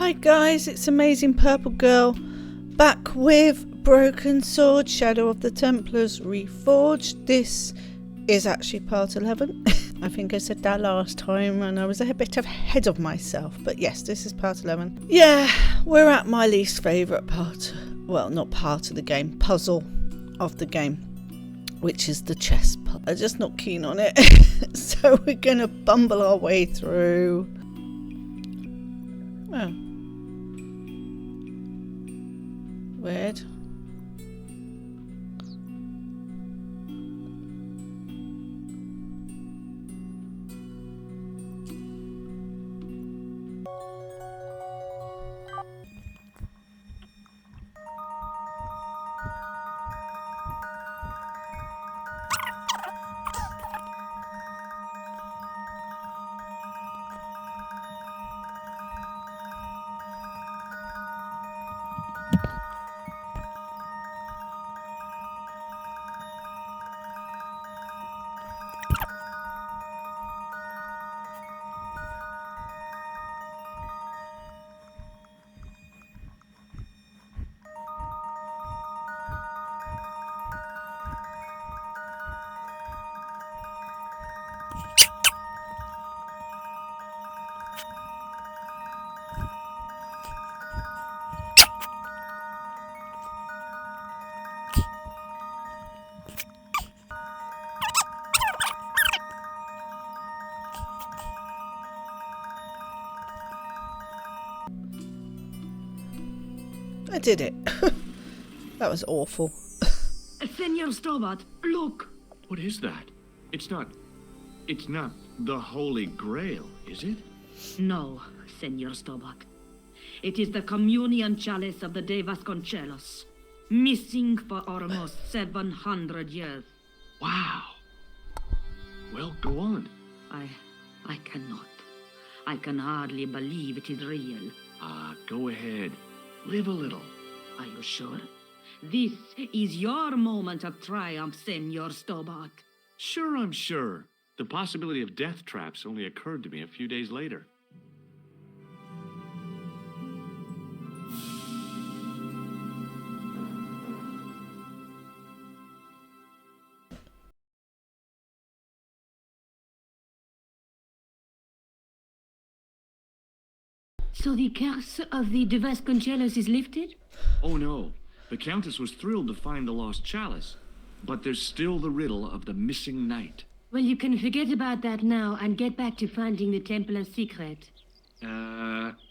Hi guys, it's Amazing Purple Girl, back with Broken Sword, Shadow of the Templars Reforged. This is actually part 11. I think I said that last time and I was a bit ahead of myself, but yes, this is part 11. Yeah, we're at my least favourite part, well, not part of the game, puzzle of the game, which is the chess puzzle. I'm just not keen on it. So we're gonna bumble our way through. Oh. Weird. I did it. That was awful. Senor Stobart, look! What is that? It's not the Holy Grail, is it? No, Senor Stobart. It is the communion chalice of the De Vasconcelos, missing for almost 700 years. Wow. Well, go on. I cannot. I can hardly believe it is real. Go ahead. Live a little. Are you sure? This is your moment of triumph, Senor Stobart. Sure, I'm sure. The possibility of death traps only occurred to me a few days later. So the curse of the De Vasconcelos is lifted? Oh no. The Countess was thrilled to find the lost chalice. But there's still the riddle of the missing knight. Well, you can forget about that now and get back to finding the Templar secret.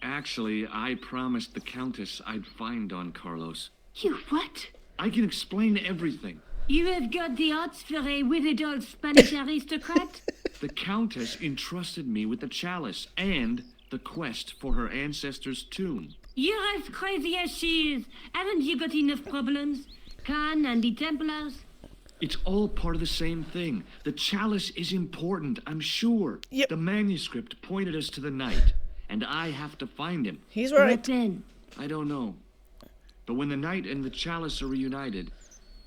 Actually, I promised the Countess I'd find Don Carlos. You what? I can explain everything. You have got the odds for a withered old Spanish aristocrat? The Countess entrusted me with the chalice and the quest for her ancestor's tomb. You're as crazy as she is. Haven't you got enough problems? Khan and the Templars? It's all part of the same thing. The chalice is important, I'm sure. Yep. The manuscript pointed us to the knight, and I have to find him. He's right. What then? I don't know. But when the knight and the chalice are reunited,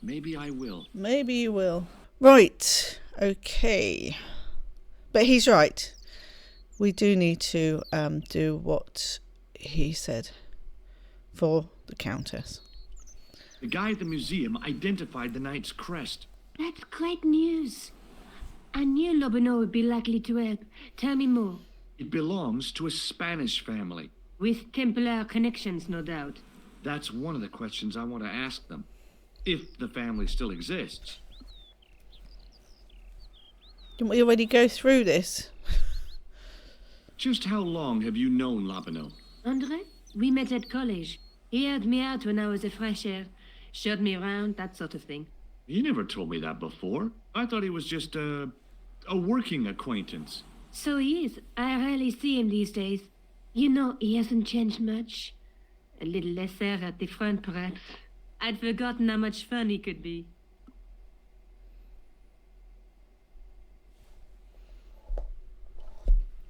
maybe I will. Maybe you will. Right. Okay. But he's right. We do need to do what he said for the Countess. The guy at the museum identified the knight's crest. That's great news. I knew Lobino would be likely to help. Tell me more. It belongs to a Spanish family. With Templar connections, no doubt. That's one of the questions I want to ask them. If the family still exists. Didn't we already go through this? Just how long have you known Labino? Andre? We met at college. He helped me out when I was a fresher. Showed me around, that sort of thing. You never told me that before. I thought he was just a working acquaintance. So he is. I rarely see him these days. You know, he hasn't changed much. A little lesser at the front, perhaps. I'd forgotten how much fun he could be.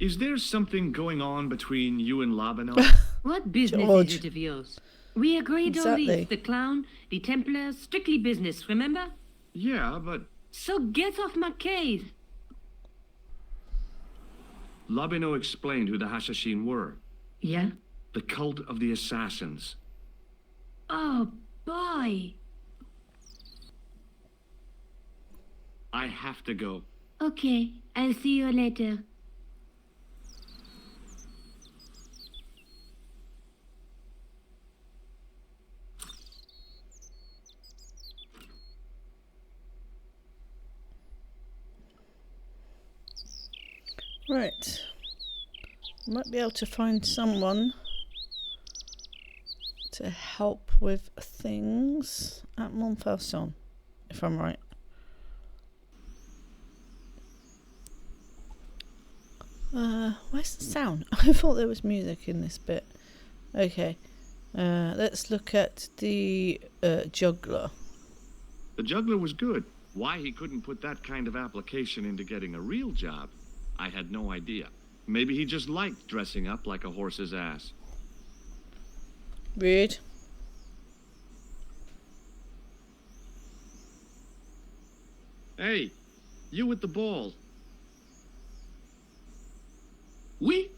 Is there something going on between you and Labino? What business George. is it of yours? We agreed on Exactly. this. The clown, the Templars, strictly business, remember? Yeah, but So get off my case. Labino explained who the Hashashin were. Yeah? The cult of the assassins. Oh, boy. I have to go. Okay, I'll see you later. Right. Might be able to find someone to help with things at Montfaucon, if I'm right. Where's the sound? I thought there was music in this bit. Okay. Let's look at the juggler. The juggler was good. Why he couldn't put that kind of application into getting a real job, I had no idea. Maybe he just liked dressing up like a horse's ass. Rude. Hey, you with the ball. Oui?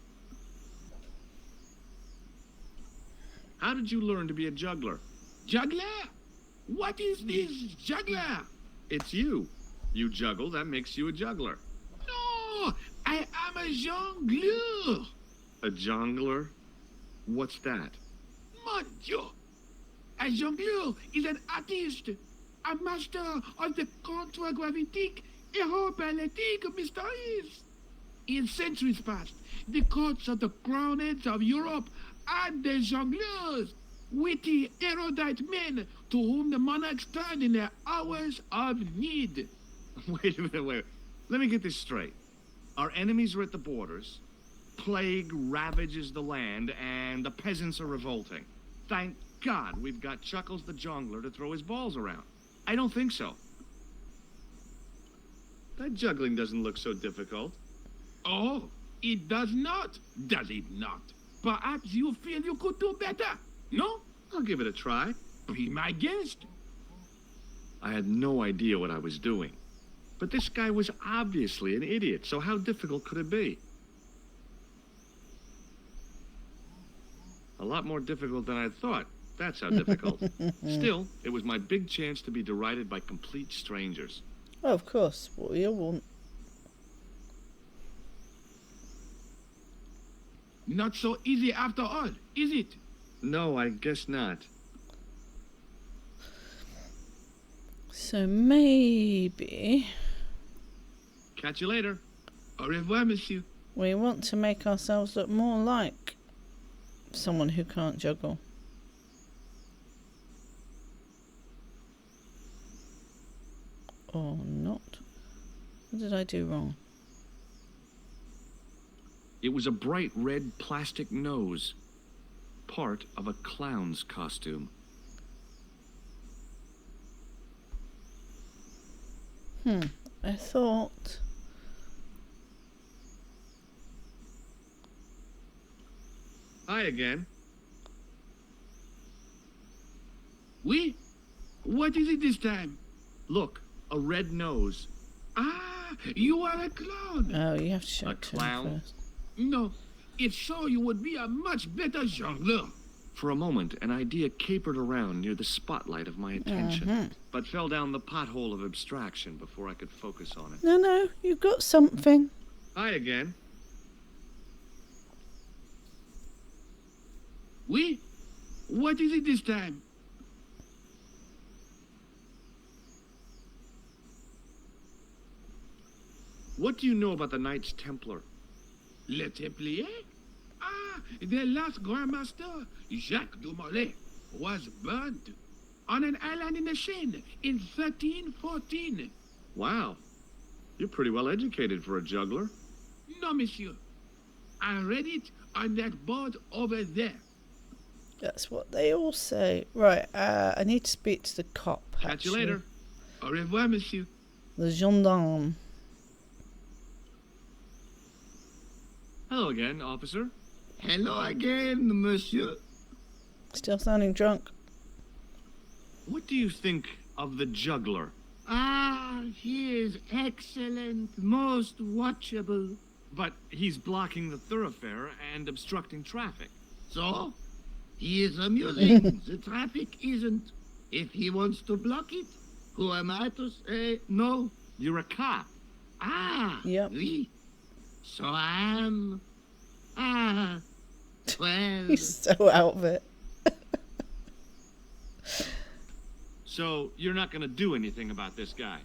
How did you learn to be a juggler? Juggler? What is this juggler? It's you. You juggle, that makes you a juggler. No, I am a jongleur. A jongler? What's that? Mon Dieu. A jongleur is an artist, a master of the contragravitic aeroballetic mysteries. In centuries past, the courts of the crowned heads of Europe had the jongleurs, witty, erudite men to whom the monarchs turned in their hours of need. Wait a minute, wait. Let me get this straight. Our enemies are at the borders, plague ravages the land, and the peasants are revolting. Thank God we've got Chuckles the Jongler to throw his balls around. I don't think so. That juggling doesn't look so difficult. Oh, it does not, does it not? Perhaps you feel you could do better, no? I'll give it a try. Be my guest. I had no idea what I was doing. But this guy was obviously an idiot, so how difficult could it be? A lot more difficult than I thought. That's how difficult. Still, it was my big chance to be derided by complete strangers. Oh, of course. What do you want? Not so easy after all, is it? No, I guess not. So maybe Catch you later. Au revoir, monsieur. we want to make ourselves look more like someone who can't juggle. Or not. What did I do wrong? It was a bright red plastic nose. Part of a clown's costume. I thought... Hi again. Oui? What is it this time? Look, a red nose. Ah, you are a clown. Oh, you have to show A it to me clown? first. No, if so, you would be a much better jongleur. For a moment, an idea capered around near the spotlight of my attention, but fell down the pothole of abstraction before I could focus on it. No, you've got something. Hi again. Oui? What is it this time? What do you know about the Knights Templar? Le Templier? Ah, the last Grand Master, Jacques Dumoulin, was burnt on an island in the Seine in 1314. Wow. You're pretty well educated for a juggler. No, monsieur. I read it on that board over there. That's what they all say. Right, I need to speak to the cop. Catch you actually. later. Au revoir, monsieur. The gendarme. Hello again, officer. Hello again, monsieur. Still sounding drunk. What do you think of the juggler? Ah, he is excellent, most watchable. But he's blocking the thoroughfare and obstructing traffic. So, he is amusing. The traffic isn't. If he wants to block it, who am I to say no? You're a cop. Ah, Yep. oui. So I am. Ah, well. He's so out of it. So you're not gonna do anything about this guy?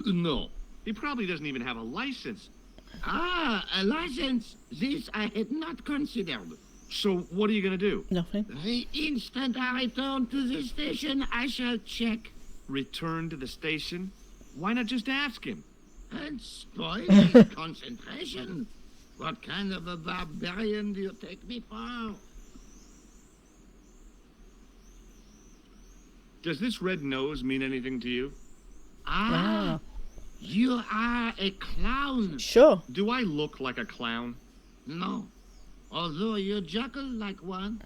No. He probably doesn't even have a license. Ah, a license. This I had not considered. So what are you gonna do? Nothing. The instant I return to the station, I shall check Return to the station? Why not just ask him? and spoil his concentration. What kind of a barbarian do you take me for? Does this red nose mean anything to you? Ah, you are a clown. Sure. Do I look like a clown? No, although you chuckle like one.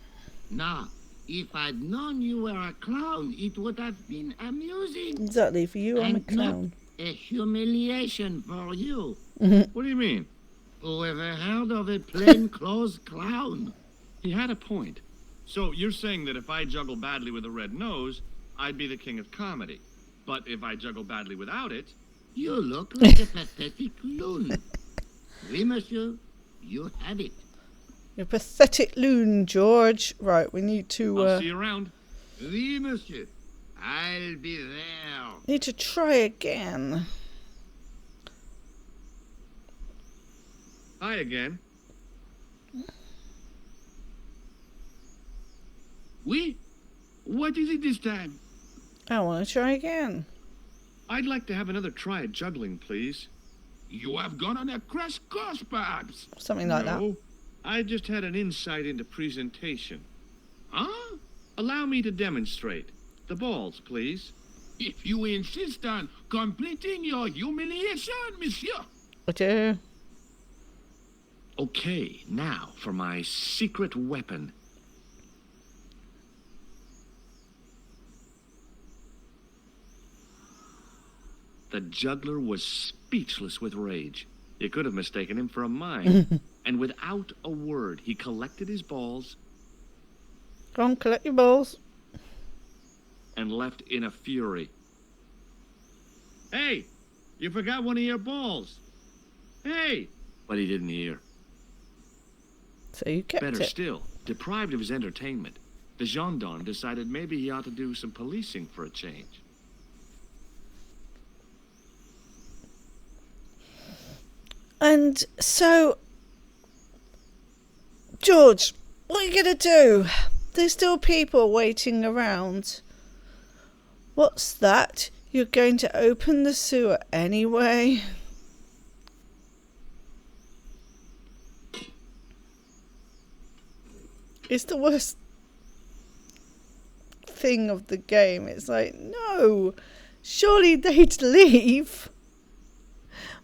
Now, if I'd known you were a clown, it would have been amusing. Exactly. For you, I'm a And clown. not a humiliation for you. What do you mean? Who ever heard of a plainclothes clown? He had a point. So you're saying that if I juggle badly with a red nose, I'd be the king of comedy. But if I juggle badly without it, You look like a pathetic loon. Oui, monsieur, you have it. You're a pathetic loon, George. Right, we need to I'll see you around. Oui, monsieur, I'll be there. need to try again. Hi again. Oui? What is it this time? I want to try again. I'd like to have another try at juggling, please. You have gone on a crash course, perhaps. Something like that. No, I just had an insight into presentation. Huh? Allow me to demonstrate. The balls, please. If you insist on completing your humiliation, monsieur. I do. Okay, now for my secret weapon. The juggler was speechless with rage. You could have mistaken him for a mime. And without a word, he collected his balls Go on, collect your balls. and left in a fury. Hey, you forgot one of your balls. Hey! But he didn't hear. So you kept Better it. still, deprived of his entertainment, the gendarme decided maybe he ought to do some policing for a change. And so, George, what are you going to do? There's still people waiting around. What's that? You're going to open the sewer anyway? It's the worst thing of the game. It's like, no, surely they'd leave.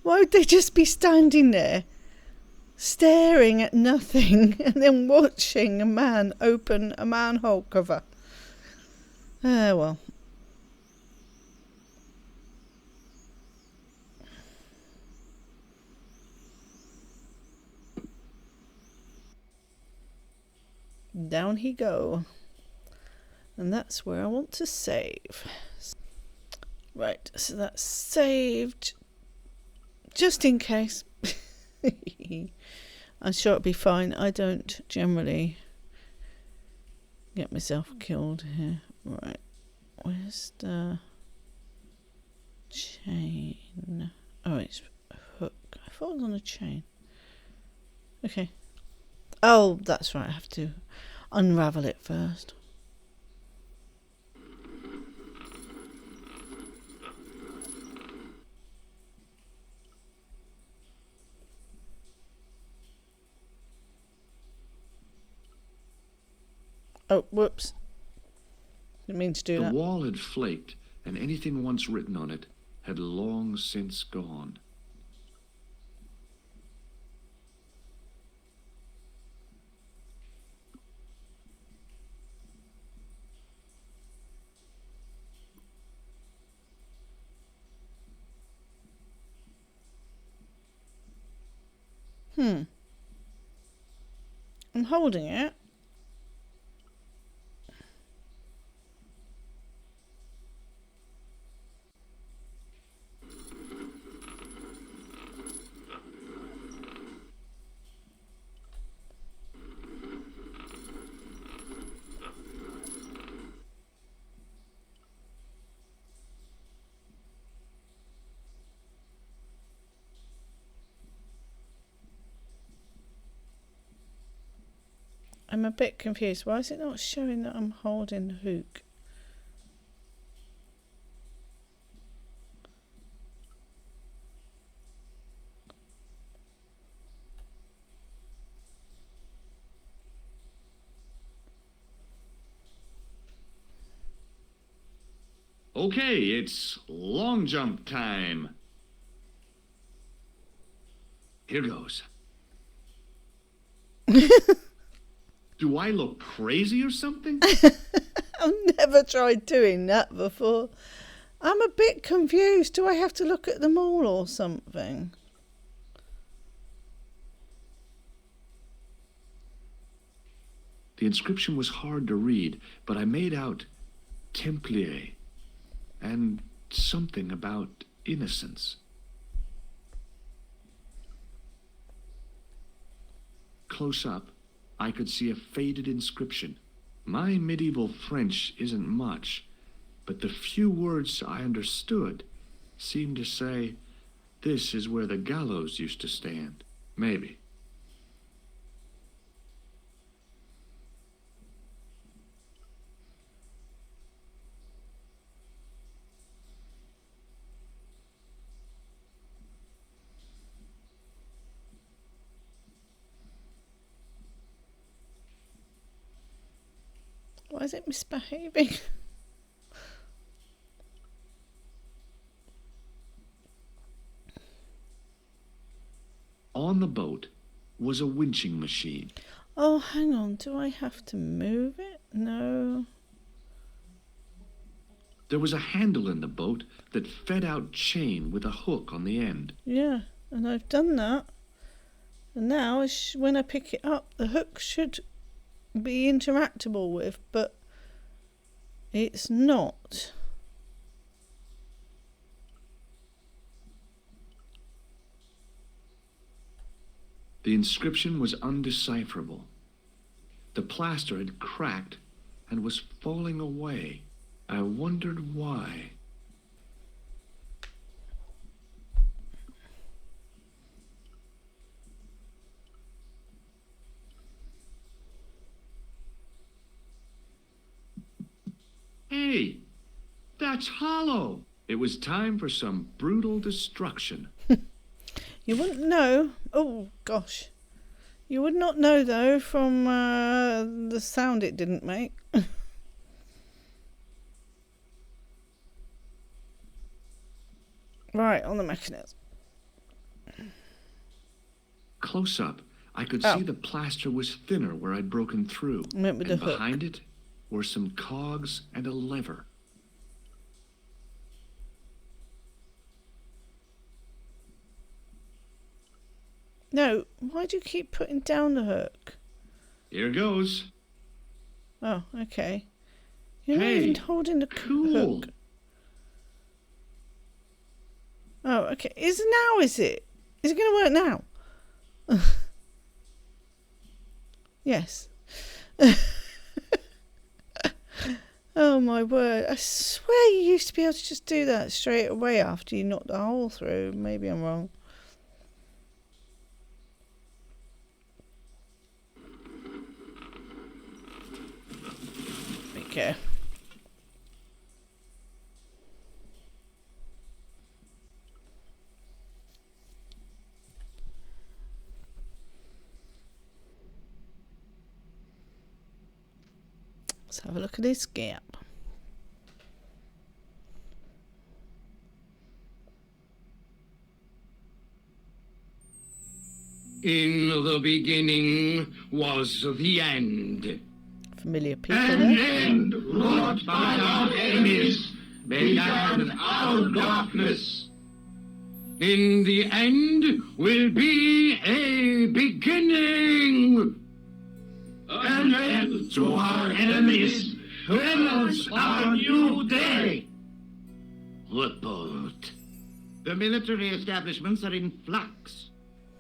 Why would they just be standing there, staring at nothing, and then watching a man open a manhole cover? Ah, well. Down he go. And that's where I want to save. Right, so that's saved. Just in case. I'm sure it'll be fine. I don't generally get myself killed here. Right. Where's the chain? Oh, it's a hook. I thought it was on a chain. Okay. Oh, that's right. I have to unravel it first. Oh, whoops. Didn't mean to do The that. wall had flaked, and anything once written on it had long since gone. I'm holding it. I'm a bit confused. Why is it not showing that I'm holding the hook? Okay, it's long jump time. Here goes. Do I look crazy or something? I've never tried doing that before. I'm a bit confused. Do I have to look at them all or something? The inscription was hard to read, but I made out Templier and something about innocence. Close up, I could see a faded inscription. My medieval French isn't much, but the few words I understood seemed to say, "This is where the gallows used to stand." Maybe. Why is it misbehaving? On the boat was a winching machine. Oh, hang on. Do I have to move it? No. There was a handle in the boat that fed out chain with a hook on the end. Yeah, and I've done that. And now, when I pick it up, the hook should be interactable with, but it's not. The inscription was undecipherable. The plaster had cracked and was falling away. I wondered why. Hey, that's hollow. It was time for some brutal destruction. You wouldn't know. Oh, gosh. You would not know, though, from the sound it didn't make. Right, on the mechanism. Close up, I could see the plaster was thinner where I'd broken through. Went with and the hook. behind it were some cogs and a lever. No, why do you keep putting down the hook? Here goes. Oh, okay. You're not Hey, even holding the cool. hook. Oh, okay. Is it? Is it going to work now? Yes. Oh my word. I swear you used to be able to just do that straight away after you knocked the hole through. Maybe I'm wrong. Okay. Let's have a look at this gap. In the beginning was the end. Familiar people An there. end wrought by our enemies began our darkness. In the end will be a beginning. An end to our enemies heralds our new day. Report. The military establishments are in flux.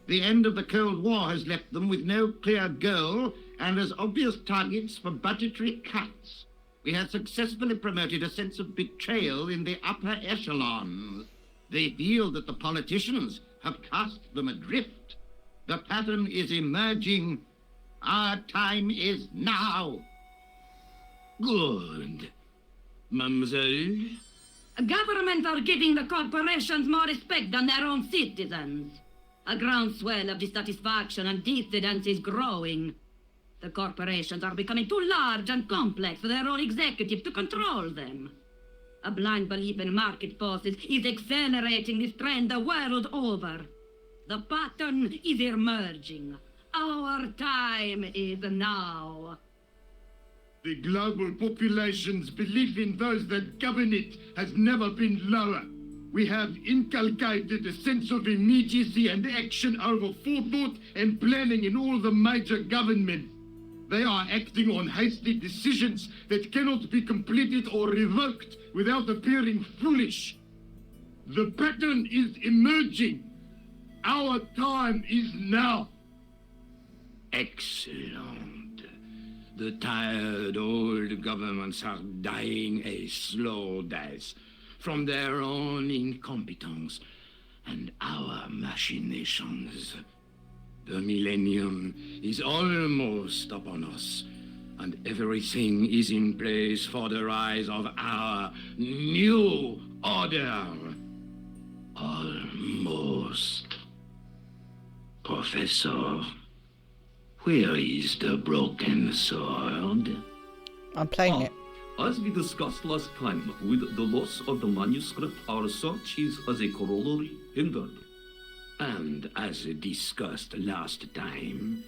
The end of the Cold War has left them with no clear goal and as obvious targets for budgetary cuts. We have successfully promoted a sense of betrayal in the upper echelons. They feel that the politicians have cast them adrift. The pattern is emerging Our time is now. Good. Mademoiselle? Governments are giving the corporations more respect than their own citizens. A groundswell of dissatisfaction and dissidence is growing. The corporations are becoming too large and complex for their own executives to control them. A blind belief in market forces is accelerating this trend the world over. The pattern is emerging. Our time is now. The global population's belief in those that govern it has never been lower. We have inculcated a sense of immediacy and action over forethought and planning in all the major governments. They are acting on hasty decisions that cannot be completed or revoked without appearing foolish. The pattern is emerging. Our time is now. Excellent. The tired old governments are dying a slow death from their own incompetence and our machinations. The millennium is almost upon us, and everything is in place for the rise of our new order. Almost. Professor, where is the broken sword? I'm playing it. As we discussed last time, with the loss of the manuscript, our search is as a corollary hindered. And as discussed last time,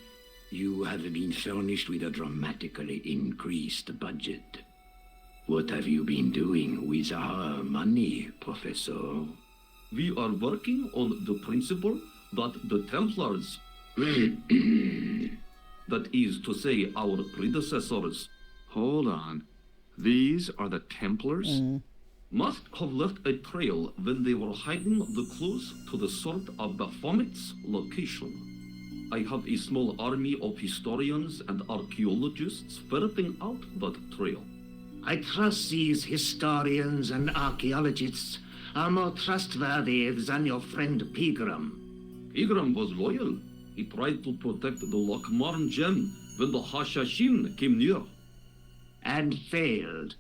you have been furnished with a dramatically increased budget. What have you been doing with our money, Professor? We are working on the principle that the Templars, that is to say, our predecessors, Hold on. These are the Templars? must have left a trail when they were hiding the clues to the sword of Baphomet's location. I have a small army of historians and archaeologists ferreting out that trail. I trust these historians and archaeologists are more trustworthy than your friend Pegram. Pegram was loyal. He tried to protect the Lochmarn gem when the Hashashin came near. And failed.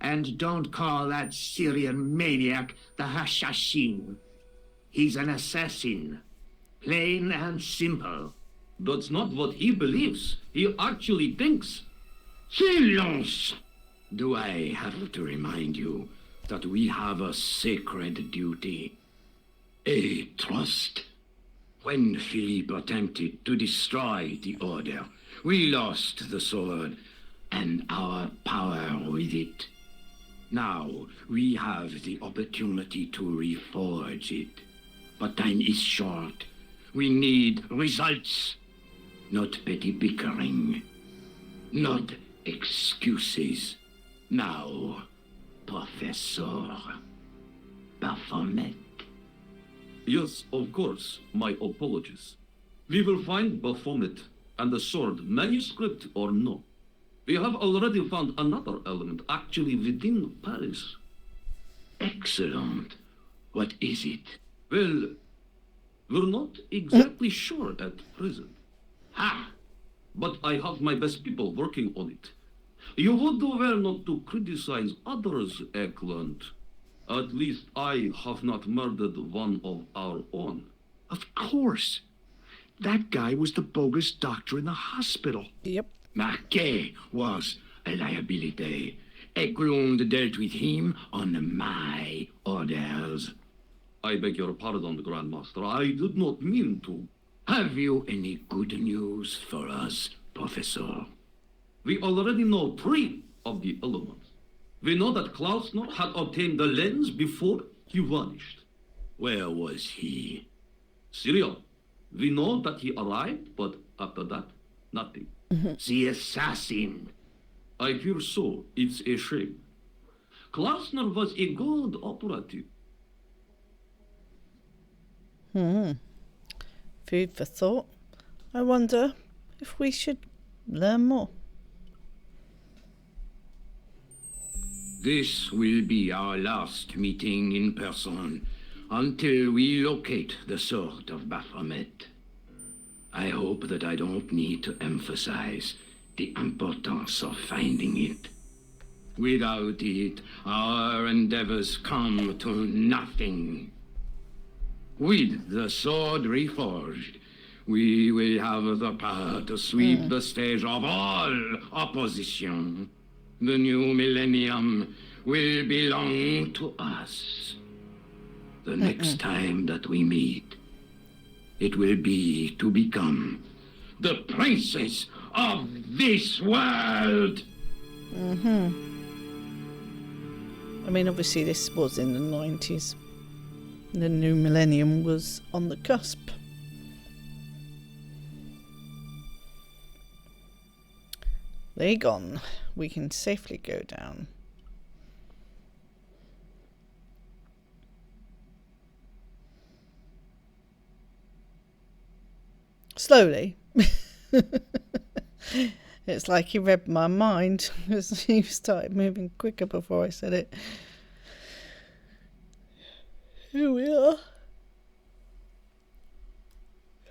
And don't call that Syrian maniac the Hashashin. He's an assassin. Plain and simple. That's not what he believes. He actually thinks. Silence! Do I have to remind you that we have a sacred duty? A trust? When Philippe attempted to destroy the Order, we lost the sword and our power with it. Now, we have the opportunity to reforge it. But time is short. We need results. Not petty bickering. Not excuses. Now, Professor Baphomet. Yes, of course. My apologies. We will find Baphomet and the sword, manuscript or no. We have already found another element actually within Paris. Excellent. What is it? Well, we're not exactly sure at present. Ha! But I have my best people working on it. You would do well not to criticize others, Eklund. At least I have not murdered one of our own. Of course. That guy was the bogus doctor in the hospital. Yep. Marquet was a liability. Eklund dealt with him on my orders. I beg your pardon, Grandmaster. I did not mean to. Have you any good news for us, Professor? We already know 3 of the elements. We know that Klausner had obtained the lens before he vanished. Where was he? Syria. We know that he arrived, but after that, nothing. The assassin. I fear so. It's a shame. Klausner was a good operative. Food for thought. I wonder if we should learn more. This will be our last meeting in person until we locate the sword of Baphomet. I hope that I don't need to emphasize the importance of finding it. Without it, our endeavors come to nothing. With the sword reforged, we will have the power to sweep the stage of all opposition. The new millennium will belong to us. The next time that we meet, it will be to become the princess of this world. I mean, obviously this was in the 90s. The new millennium was on the cusp. They're gone. We can safely go down. Slowly. It's like he read my mind because he started moving quicker before I said it. Here we are.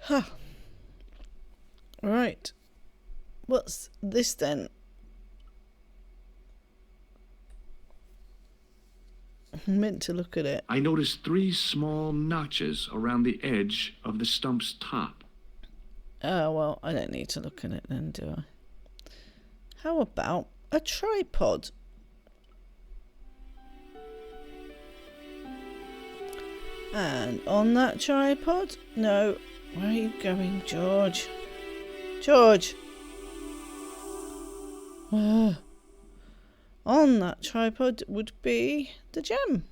Ha. Right. What's this then? I meant to look at it. I noticed 3 small notches around the edge of the stump's top. Oh, well, I don't need to look at it then, do I? How about a tripod? And on that tripod... No, where are you going, George? George! On that tripod would be the gem.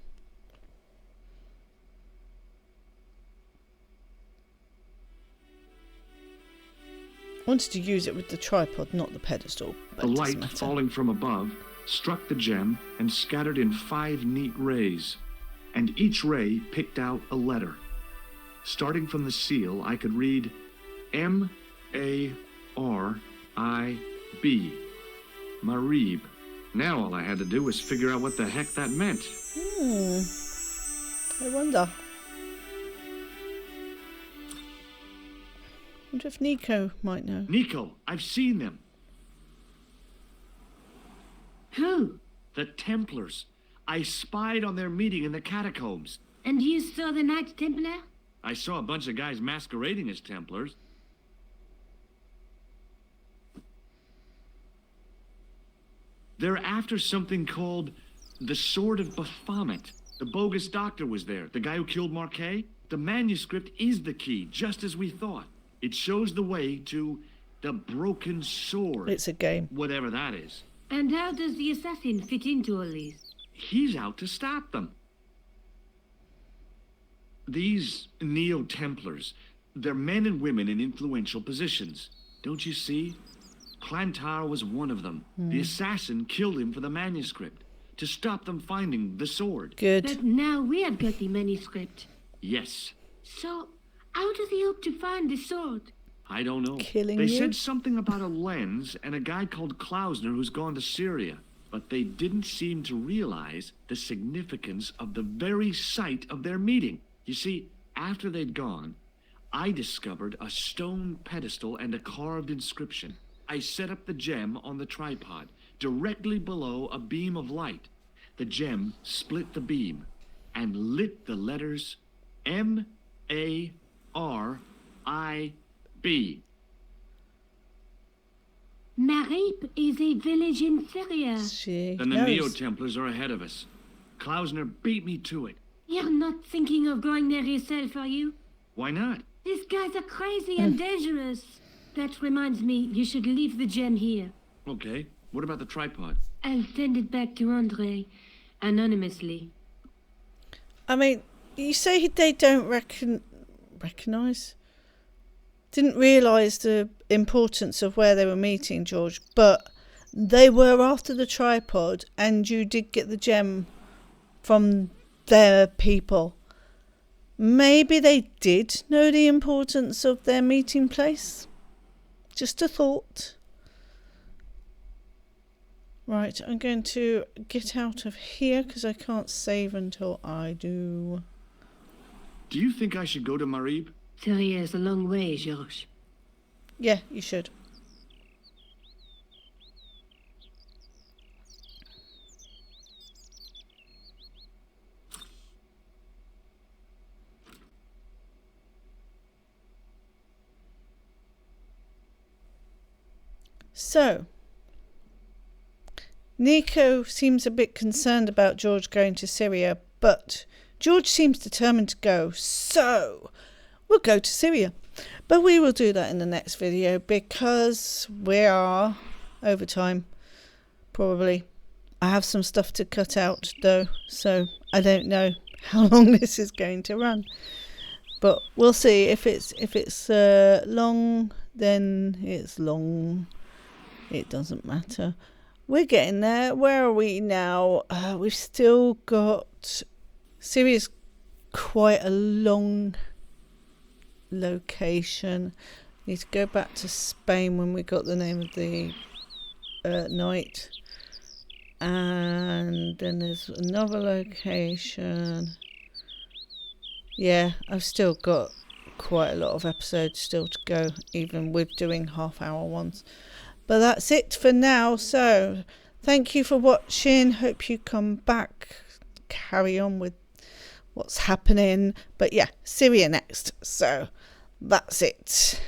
I wanted to use it with the tripod, not the pedestal. But The it doesn't light matter. falling from above struck the gem and scattered in 5 neat rays, and each ray picked out a letter. Starting from the seal, I could read M-A-R-I-B. Marib. Now all I had to do was figure out what the heck that meant. I wonder. Wonder if Nico might know. Nico, I've seen them. Who? The Templars. I spied on their meeting in the catacombs. And you saw the Knights Templar? I saw a bunch of guys masquerading as Templars. They're after something called the Sword of Baphomet. The bogus doctor was there, the guy who killed Marquet. The manuscript is the key, just as we thought. It shows the way to the broken sword. It's a game. Whatever that is. And how does the assassin fit into all this? He's out to stop them. These Neo-Templars, they're men and women in influential positions. Don't you see? Clantar was one of them. The assassin killed him for the manuscript, to stop them finding the sword. Good. But now we have got the manuscript. Yes. So, how does he hope to find the sword? I don't know. Killing They you? said something about a lens and a guy called Klausner who's gone to Syria. But they didn't seem to realize the significance of the very site of their meeting. You see, after they'd gone, I discovered a stone pedestal and a carved inscription. I set up the gem on the tripod, directly below a beam of light. The gem split the beam and lit the letters M-A-R-I-B. Marip is a village in Syria. She Then the knows. Neo-Templars are ahead of us. Klausner beat me to it. You're not thinking of going there yourself, are you? Why not? These guys are crazy and dangerous. That reminds me, you should leave the gem here. Okay, what about the tripod? I'll send it back to Andre, anonymously. I mean, you say they don't recognise? Didn't realise the importance of where they were meeting, George, but they were after the tripod and you did get the gem from their people. Maybe they did know the importance of their meeting place. Just a thought. Right, I'm going to get out of here because I can't save until I do. Do you think I should go to Marib? Syria is a long way, Georges. Yeah, you should. So, Nico seems a bit concerned about George going to Syria, but George seems determined to go, so we'll go to Syria. But we will do that in the next video because we are over time, probably. I have some stuff to cut out though, so I don't know how long this is going to run. But we'll see. If it's long, then it's long. It doesn't matter. We're getting there. Where are we now? We've still got... Syria's quite a long location. Need to go back to Spain when we got the name of the knight. And then there's another location. Yeah, I've still got quite a lot of episodes still to go, even with doing half-hour ones. But that's it for now. So thank you for watching. Hope you come back, carry on with what's happening. But yeah, Syria next. So that's it.